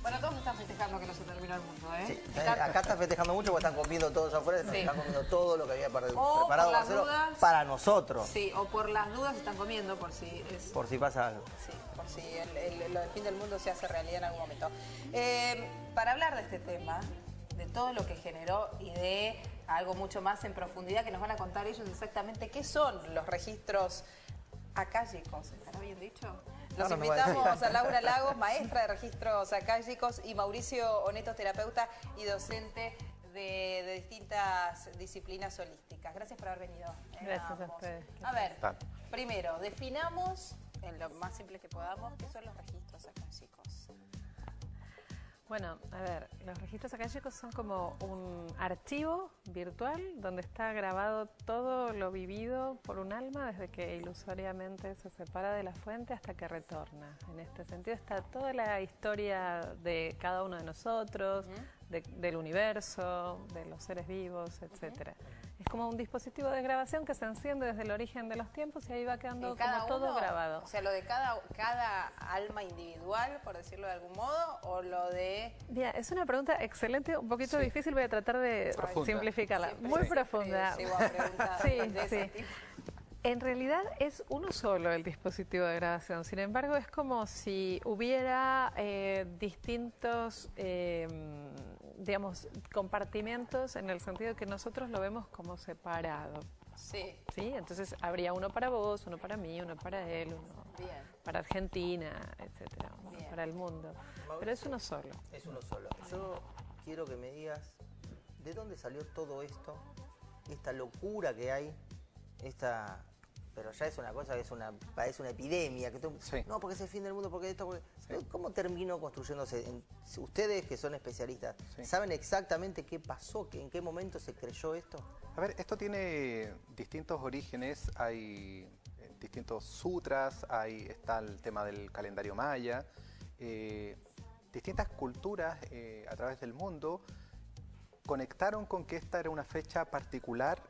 Bueno, todos están festejando que no se terminó el mundo, ¿eh? Sí, acá están festejando mucho porque están comiendo todos afuera, Sí. están comiendo todo lo que había preparado por las Marcelo dudas, para nosotros. Sí, o por las dudas están comiendo, por si es... Por si pasa algo. Sí, por si lo del fin del mundo se hace realidad en algún momento. Para hablar de este tema, de todo lo que generó y de algo mucho más en profundidad que nos van a contar ellos exactamente qué son los registros acálicos, ¿estará bien dicho? Los invitamos a Laura Lagos, maestra de registros acálicos, y Mauricio Oneto, terapeuta y docente de distintas disciplinas holísticas. Gracias por haber venido. Gracias a ustedes. A ver, primero, definamos, en lo más simple que podamos, qué son los registros acálicos. Bueno, a ver, los registros acálicos son como un archivo virtual donde está grabado todo lo vivido por un alma desde que ilusoriamente se separa de la fuente hasta que retorna. En este sentido está toda la historia de cada uno de nosotros, del universo, de los seres vivos, etcétera. Es como un dispositivo de grabación que se enciende desde el origen de los tiempos y ahí va quedando como todo grabado. O sea, lo de cada alma individual, por decirlo de algún modo, o lo de... Mira, es una pregunta excelente, un poquito difícil, voy a tratar de simplificarla. Muy profunda. Sí. En realidad es uno solo el dispositivo de grabación, sin embargo es como si hubiera distintos, digamos, compartimentos en el sentido de que nosotros lo vemos como separado. Sí. ¿Sí? Entonces habría uno para vos, uno para mí, uno para él, uno para Argentina, etcétera, uno para el mundo. Pero es uno solo. Es uno solo. Yo quiero que me digas, ¿de dónde salió todo esto? Esta locura que hay, pero ya es una cosa que parece una epidemia. No, porque es el fin del mundo, porque esto... ¿Cómo terminó construyéndose? Ustedes que son especialistas, ¿saben exactamente qué pasó? ¿En qué momento se creyó esto? A ver, esto tiene distintos orígenes, hay distintos sutras, está el tema del calendario maya, distintas culturas a través del mundo conectaron con que esta era una fecha particular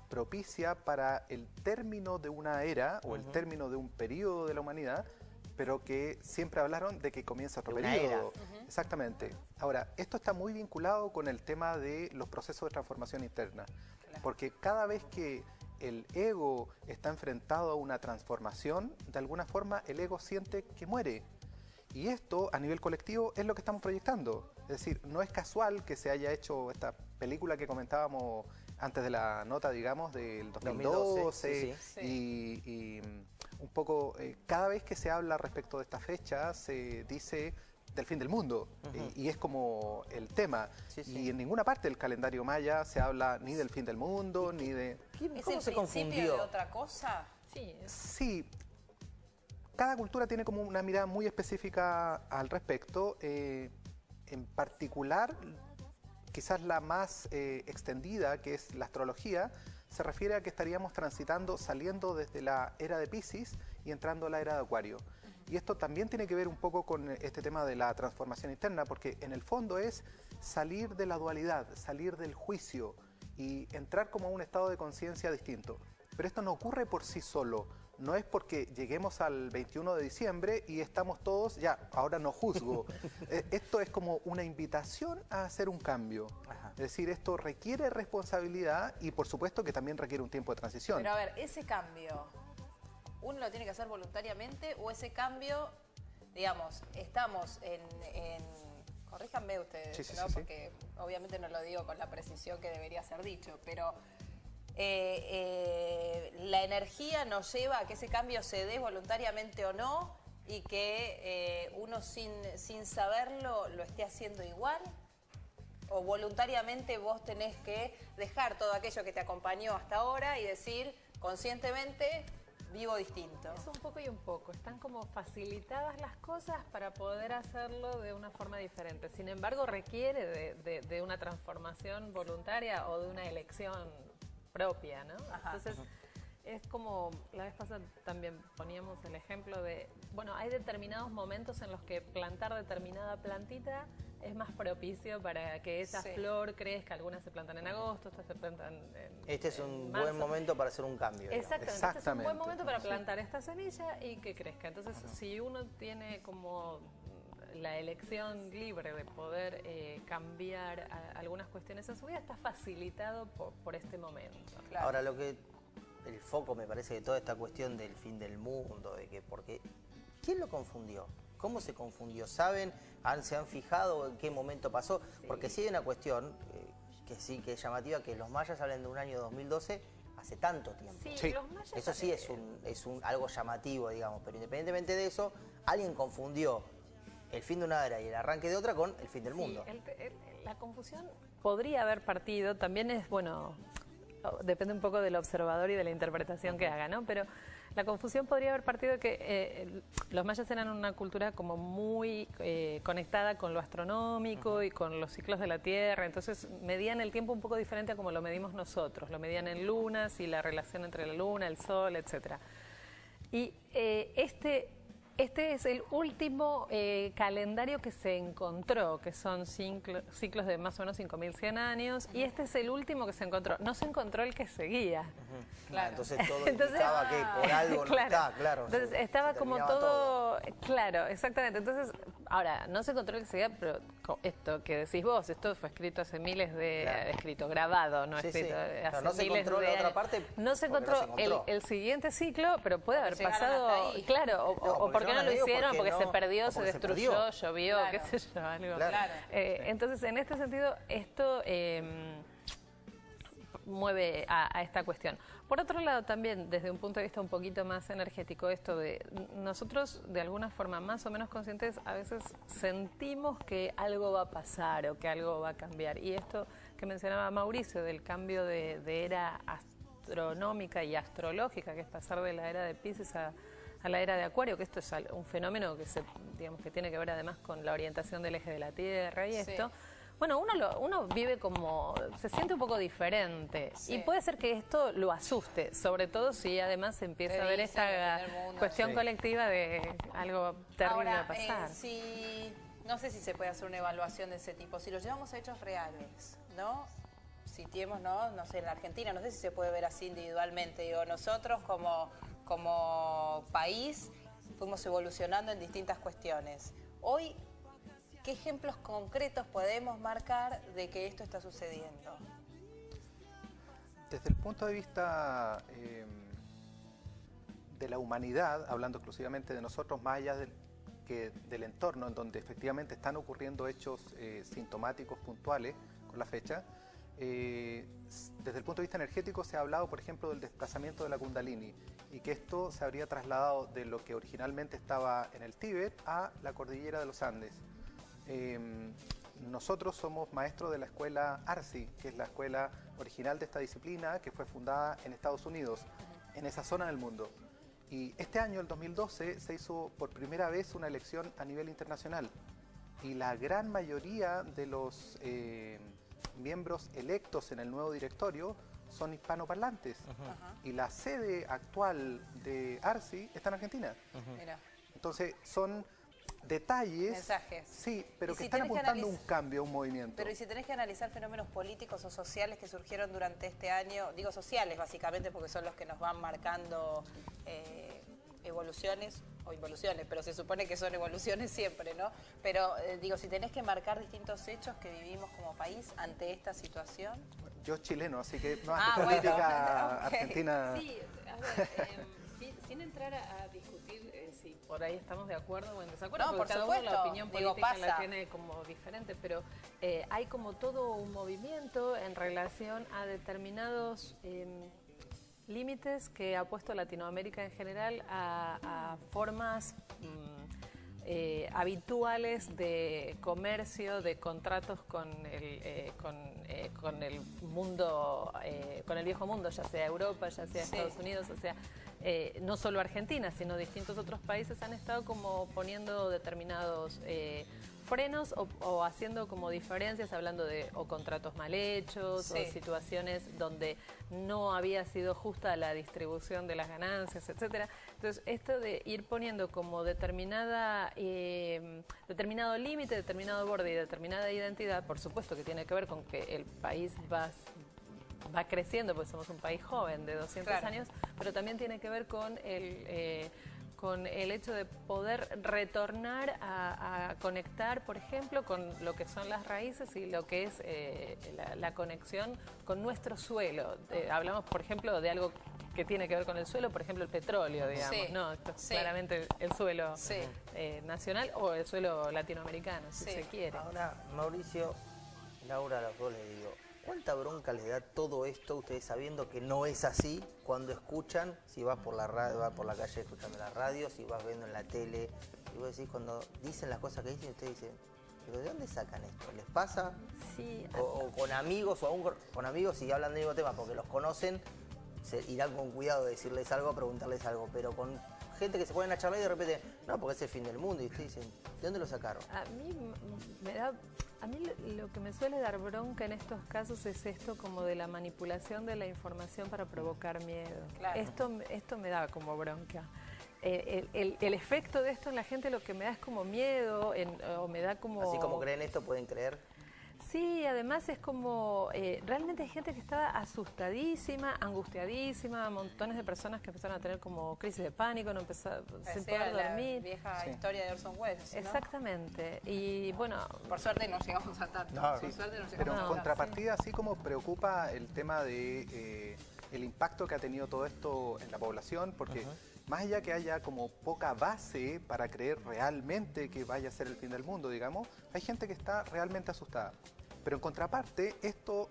propicia para el término de una era o el término de un periodo de la humanidad, pero que siempre hablaron de que comienza otro periodo. Exactamente. Ahora, esto está muy vinculado con el tema de los procesos de transformación interna, porque cada vez que el ego está enfrentado a una transformación, de alguna forma el ego siente que muere. Y esto, a nivel colectivo, es lo que estamos proyectando. Es decir, no es casual que se haya hecho esta película que comentábamos antes de la nota, digamos, del 2012. Y un poco, cada vez que se habla respecto de esta fecha, se dice del fin del mundo. Y es como el tema. Y en ninguna parte del calendario maya se habla ni del fin del mundo, ni de... ¿Cómo se confundió? ¿De otra cosa? Sí. Cada cultura tiene como una mirada muy específica al respecto. En particular, quizás la más extendida, que es la astrología, se refiere a que estaríamos transitando, saliendo desde la era de Piscis y entrando a la era de Acuario. Y esto también tiene que ver un poco con este tema de la transformación interna, porque en el fondo es salir de la dualidad, salir del juicio y entrar como a un estado de conciencia distinto. Pero esto no ocurre por sí solo. No es porque lleguemos al 21 de diciembre y estamos todos, ya, ahora no juzgo. Esto es como una invitación a hacer un cambio. Es decir, esto requiere responsabilidad y por supuesto que también requiere un tiempo de transición. Pero a ver, ese cambio, ¿uno lo tiene que hacer voluntariamente o ese cambio, digamos, estamos corríjanme ustedes, ¿no? Porque obviamente no lo digo con la precisión que debería ser dicho, pero... la energía nos lleva a que ese cambio se dé voluntariamente o no y que uno sin saberlo lo esté haciendo igual, o voluntariamente vos tenés que dejar todo aquello que te acompañó hasta ahora y decir conscientemente vivo distinto. Es un poco y un poco, están como facilitadas las cosas para poder hacerlo de una forma diferente, sin embargo requiere de una transformación voluntaria o de una elección propia, ¿no? Entonces, es como, la vez pasada también poníamos el ejemplo de, bueno, hay determinados momentos en los que plantar determinada plantita es más propicio para que esa flor crezca. Algunas se plantan en agosto, otras se plantan Este es un marzo. buen momento para hacer un cambio. Exactamente, este es un buen momento para plantar esta semilla y que crezca. Entonces, si uno tiene como la elección libre de poder cambiar algunas cuestiones en su vida está facilitado por este momento. Claro. Ahora, el foco me parece de toda esta cuestión del fin del mundo, porque ¿quién lo confundió? ¿Cómo se confundió? ¿Saben? ¿Se han fijado en qué momento pasó? Sí. Porque sí hay una cuestión que sí que es llamativa, que los mayas hablan de un año 2012 hace tanto tiempo. Sí. Los mayas, Eso sí es algo llamativo, digamos, pero independientemente de eso, alguien confundió el fin de una era y el arranque de otra con el fin del mundo. La confusión podría haber partido, también es, bueno, depende un poco del observador y de la interpretación que haga, ¿no? Pero la confusión podría haber partido de que los mayas eran una cultura como muy conectada con lo astronómico y con los ciclos de la Tierra, entonces medían el tiempo un poco diferente a como lo medimos nosotros, lo medían en lunas y la relación entre la luna, el sol, etcétera. Y este es el último calendario que se encontró, que son ciclos de más o menos 5.100 años, y este es el último que se encontró. No se encontró el que seguía. Claro. Entonces todo indicaba que por algo no está, claro. Entonces estaba como todo, claro, exactamente. Entonces, ahora, no se encontró el que seguía, pero esto que decís vos, esto fue escrito hace miles de... Claro. Escrito, grabado, no Sí, escrito. sí. Hace Claro, no se miles encontró de la otra años. parte No se porque encontró, no se encontró. el siguiente ciclo, pero puede haber llegaron pasado, hasta ahí. claro, o porque no lo hicieron, porque se perdió, se porque destruyó, llovió, Claro. qué sé yo, algo. Claro. Entonces, en este sentido, esto mueve a esta cuestión. Por otro lado, también, desde un punto de vista un poquito más energético, esto de nosotros, de alguna forma más o menos conscientes, a veces sentimos que algo va a pasar o que algo va a cambiar. Y esto que mencionaba Mauricio, del cambio de era astronómica y astrológica, que es pasar de la era de Piscis a la era de Acuario, que esto es un fenómeno que digamos que tiene que ver además con la orientación del eje de la Tierra y Sí. esto. Bueno, uno vive como, se siente un poco diferente, Sí. y puede ser que esto lo asuste, sobre todo si además se empieza a ver Dicen esta el mundo. cuestión Sí. colectiva de algo terrible Ahora, a pasar. no sé si se puede hacer una evaluación de ese tipo. Si lo llevamos a hechos reales, ¿no? Sitiemos, no sé, en la Argentina, no sé si se puede ver así individualmente. Digo, nosotros como país fuimos evolucionando en distintas cuestiones. Hoy, ¿qué ejemplos concretos podemos marcar de que esto está sucediendo? Desde el punto de vista de la humanidad, hablando exclusivamente de nosotros, más allá del entorno en donde efectivamente están ocurriendo hechos sintomáticos puntuales con la fecha, desde el punto de vista energético se ha hablado, por ejemplo, del desplazamiento de la Kundalini y que esto se habría trasladado de lo que originalmente estaba en el Tíbet a la cordillera de los Andes. Nosotros somos maestros de la escuela ARSI, que es la escuela original de esta disciplina, que fue fundada en Estados Unidos, en esa zona del mundo. Y este año, el 2012, se hizo por primera vez una elección a nivel internacional. Y la gran mayoría de los miembros electos en el nuevo directorio son hispanoparlantes. Y la sede actual de ARSI está en Argentina. Mira. Entonces, son detalles, Mensajes. sí, pero Y que si están tenés que apuntando a un cambio, a un movimiento. Pero y si tenés que analizar fenómenos políticos o sociales que surgieron durante este año, digo sociales básicamente porque son los que nos van marcando evoluciones o involuciones, pero se supone que son evoluciones siempre, ¿no? Pero digo, si tenés que marcar distintos hechos que vivimos como país ante esta situación. Yo chileno, así que no Ah, de política bueno. Ok. argentina. Sí, a ver, sin entrar a discutir si por ahí estamos de acuerdo o en desacuerdo, No, porque por cada uno la supuesto. opinión Digo, política la pasa. tiene como diferente, pero hay como todo un movimiento en relación a determinados límites que ha puesto Latinoamérica en general a formas habituales de comercio, de contratos con el mundo, con el viejo mundo, ya sea Europa, ya sea Sí. Estados Unidos, o sea, no solo Argentina, sino distintos otros países han estado como poniendo determinados frenos o haciendo como diferencias, hablando de o contratos mal hechos Sí. o situaciones donde no había sido justa la distribución de las ganancias, etcétera. Entonces, esto de ir poniendo como determinado límite, determinado borde y determinada identidad, por supuesto que tiene que ver con que el país va creciendo, porque somos un país joven de 200 Claro. años, pero también tiene que ver con con el hecho de poder retornar a conectar, por ejemplo, con lo que son las raíces y lo que es la conexión con nuestro suelo. Hablamos, por ejemplo, de algo que tiene que ver con el suelo, por ejemplo, el petróleo, digamos, Sí, ¿no? Esto es sí. claramente el suelo Sí. nacional o el suelo latinoamericano, si Sí. se quiere. Ahora, Mauricio, Laura, a los dos les digo, ¿cuánta bronca les da todo esto, ustedes sabiendo que no es así, cuando escuchan, si vas por la radio, vas por la calle escuchando la radio, si vas viendo en la tele, y vos decís, cuando dicen las cosas que dicen, ustedes dicen, ¿pero de dónde sacan esto? ¿Les pasa? Sí, O con amigos, o aún con amigos, si hablan del mismo tema porque los conocen, se irán con cuidado de decirles algo, preguntarles algo, pero con gente que se ponen a charlar y de repente, no, porque es el fin del mundo, y ustedes dicen, ¿de dónde lo sacaron? a mí lo que me suele dar bronca en estos casos es esto como de la manipulación de la información para provocar miedo. Claro. Esto me da como bronca. El efecto de esto en la gente lo que me da es como miedo, o me da como... Así como creen esto, pueden creer. Sí, además es como, realmente hay gente que estaba asustadísima, angustiadísima, montones de personas que empezaron a tener como crisis de pánico, no empezaron sin Parecía poder la dormir. vieja Sí. historia de Orson Welles, ¿no? Exactamente, y bueno, Por suerte no llegamos a tanto. No, Por Sí, suerte no llegamos pero a en tanto. contrapartida, así como preocupa el tema de el impacto que ha tenido todo esto en la población, porque más allá que haya como poca base para creer realmente que vaya a ser el fin del mundo, digamos, hay gente que está realmente asustada. Pero en contraparte, esto,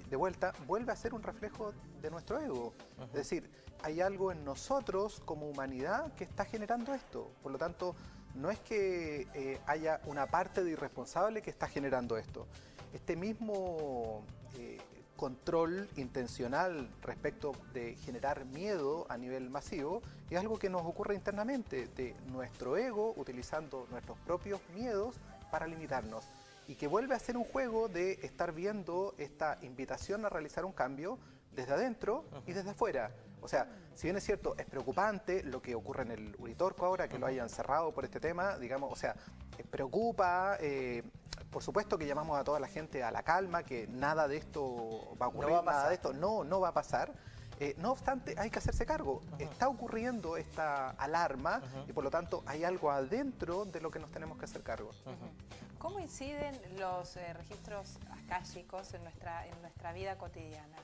de vuelta, vuelve a ser un reflejo de nuestro ego. Es decir, hay algo en nosotros como humanidad que está generando esto. Por lo tanto, no es que haya una parte de irresponsable que está generando esto. Este mismo control intencional respecto de generar miedo a nivel masivo es algo que nos ocurre internamente, de nuestro ego utilizando nuestros propios miedos para limitarnos. Y que vuelve a ser un juego de estar viendo esta invitación a realizar un cambio desde adentro y desde afuera. O sea, si bien es cierto, es preocupante lo que ocurre en el Uritorco ahora, que lo hayan cerrado por este tema, digamos, o sea, preocupa, por supuesto que llamamos a toda la gente a la calma, que nada de esto va a ocurrir, No va a nada pasar. de esto no va a pasar. No obstante, hay que hacerse cargo. Está ocurriendo esta alarma y por lo tanto hay algo adentro de lo que nos tenemos que hacer cargo. ¿Cómo inciden los registros akáshicos en nuestra vida cotidiana?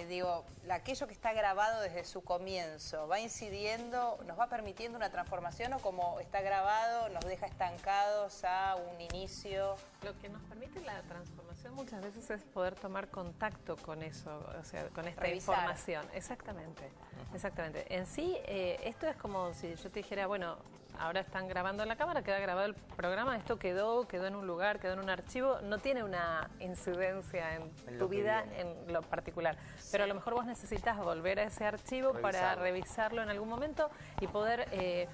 Digo, aquello que está grabado desde su comienzo, ¿va incidiendo, nos va permitiendo una transformación o como está grabado nos deja estancados a un inicio? lo que nos permite la transformación muchas veces es poder tomar contacto con eso, o sea, con esta Revisar. información. Exactamente, exactamente. En sí, esto es como si yo te dijera, bueno, ahora están grabando en la cámara, queda grabado el programa, esto quedó en un lugar, quedó en un archivo, no tiene una incidencia en lo tu que vida viene. en lo particular. Pero a lo mejor vos necesitas volver a ese archivo para revisarlo en algún momento y poder,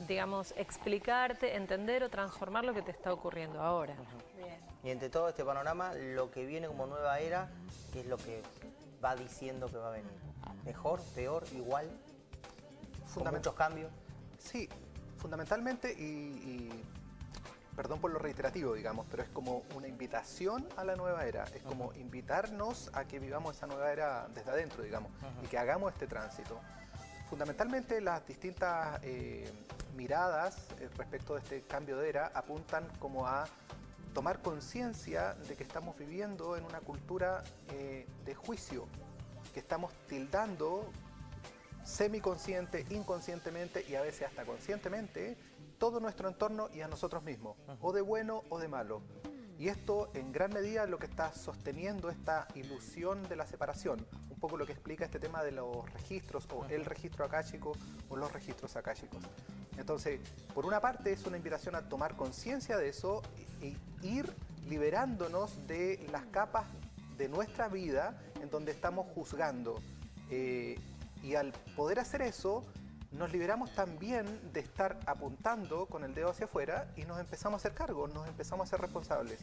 digamos, explicarte, entender o transformar lo que te está ocurriendo ahora. Bien. Y entre todo este panorama, lo que viene como nueva era, ¿qué es lo que va diciendo que va a venir? ¿Mejor, peor, igual? ¿Con muchos cambios? Sí, fundamentalmente, perdón por lo reiterativo, digamos, pero es como una invitación a la nueva era, es como invitarnos a que vivamos esa nueva era desde adentro, digamos, y que hagamos este tránsito. Fundamentalmente las distintas miradas respecto de este cambio de era apuntan como a tomar conciencia de que estamos viviendo en una cultura de juicio, que estamos tildando semiconsciente, inconscientemente y a veces hasta conscientemente todo nuestro entorno y a nosotros mismos, o de bueno o de malo. Y esto en gran medida lo que está sosteniendo esta ilusión de la separación, un poco lo que explica este tema de los registros o el registro akáshico o los registros akáshicos. Entonces, por una parte es una invitación a tomar conciencia de eso e ir liberándonos de las capas de nuestra vida en donde estamos juzgando. Y al poder hacer eso, nos liberamos también de estar apuntando con el dedo hacia afuera y nos empezamos a hacer cargo, nos empezamos a ser responsables.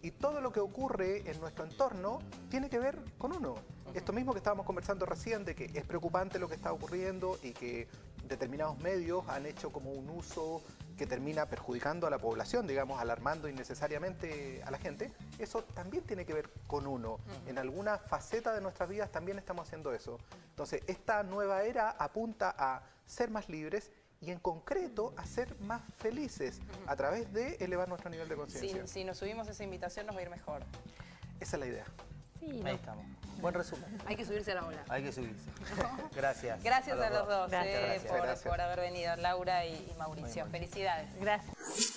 Y todo lo que ocurre en nuestro entorno tiene que ver con uno. Esto mismo que estábamos conversando recién, de que es preocupante lo que está ocurriendo y que determinados medios han hecho como un uso que termina perjudicando a la población, digamos, alarmando innecesariamente a la gente, eso también tiene que ver con uno. En alguna faceta de nuestras vidas también estamos haciendo eso. Entonces, esta nueva era apunta a ser más libres y en concreto a ser más felices a través de elevar nuestro nivel de conciencia. Si nos subimos a esa invitación nos va a ir mejor. Esa es la idea. Sí, Ahí estamos. Buen resumen. Hay que subirse a la ola. Hay que subirse. Gracias. Gracias a los dos Gracias. por Gracias. haber venido, Laura y Mauricio. Felicidades. Gracias.